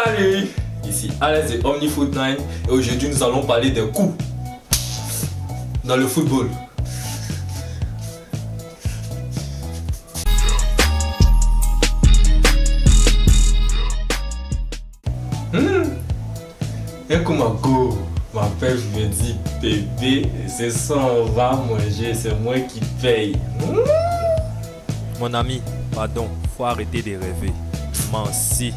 Salut, ici Alex de OmniFoot9 et aujourd'hui nous allons parler des coups dans le football. Un coup ma go, ma père je me dis bébé, c'est ça on va manger, c'est moi qui paye. Mon ami, pardon, faut arrêter de rêver. Merci.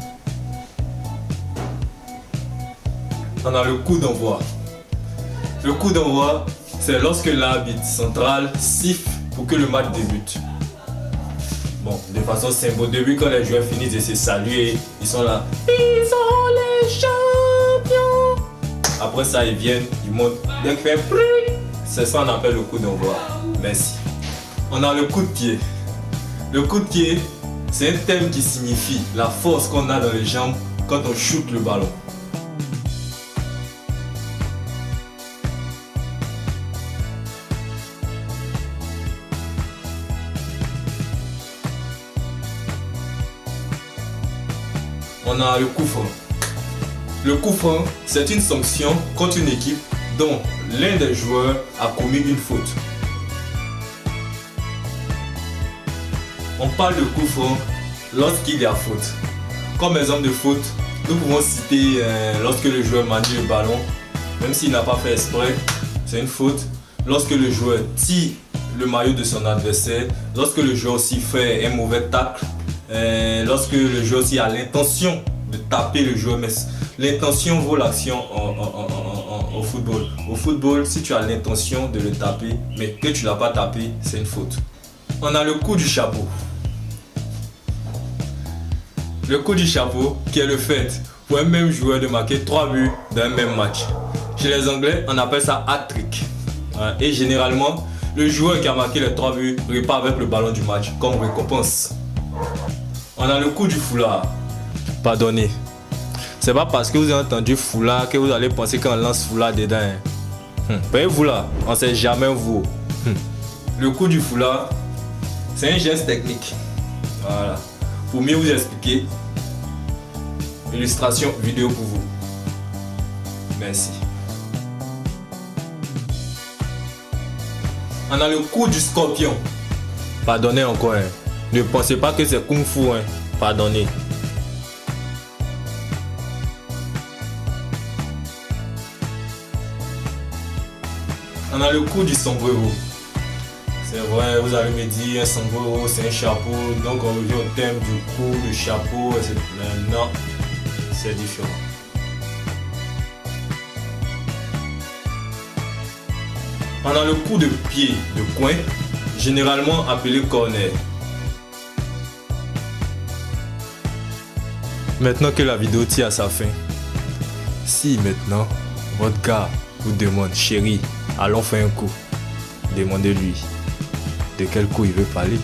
On a le coup d'envoi. Le coup d'envoi, c'est lorsque l'arbitre central siffle pour que le match débute. Bon, de façon simple, au début quand les joueurs finissent de se saluer, ils sont là. Ils sont les champions. Après ça, ils viennent, ils montent. Dès qu'il fait bruit, c'est ça qu'on appelle le coup d'envoi. Merci. On a le coup de pied. Le coup de pied, c'est un terme qui signifie la force qu'on a dans les jambes quand on shoot le ballon. On a le coup franc. Le coup franc, c'est une sanction contre une équipe dont l'un des joueurs a commis une faute. On parle de coup franc lorsqu'il y a faute. Comme exemple de faute, nous pouvons citer lorsque le joueur manie le ballon, même s'il n'a pas fait exprès, c'est une faute. Lorsque le joueur tire le maillot de son adversaire, lorsque le joueur aussi fait un mauvais tacle, lorsque le joueur aussi a l'intention de taper le joueur, mais l'intention vaut l'action au football. Au football, si tu as l'intention de le taper, mais que tu ne l'as pas tapé, c'est une faute. On a le coup du chapeau. Le coup du chapeau qui est le fait pour un même joueur de marquer 3 buts dans un même match. Chez les Anglais, on appelle ça hat-trick. Et généralement, le joueur qui a marqué les 3 buts repart avec le ballon du match comme récompense. On a le coup du foulard. Pardonnez. C'est pas parce que vous avez entendu foulard que vous allez penser qu'on lance foulard dedans. Voyez-vous là, on sait jamais vous. Le coup du foulard, c'est un geste technique. Voilà. Pour mieux vous expliquer, illustration vidéo pour vous. Merci. On a le coup du scorpion. Pardonnez encore. Ne pensez pas que c'est kung fu. Pardonnez. On a le coup du sombrero. C'est vrai, vous allez me dire, un sombrero, c'est un chapeau, donc on revient au thème du coup, du chapeau, etc. Mais non, c'est différent. On a le coup de pied, de coin, généralement appelé corner. Maintenant que la vidéo tire à sa fin, si maintenant votre gars vous demande, chérie, allons faire un coup, demandez-lui de quel coup il veut parler.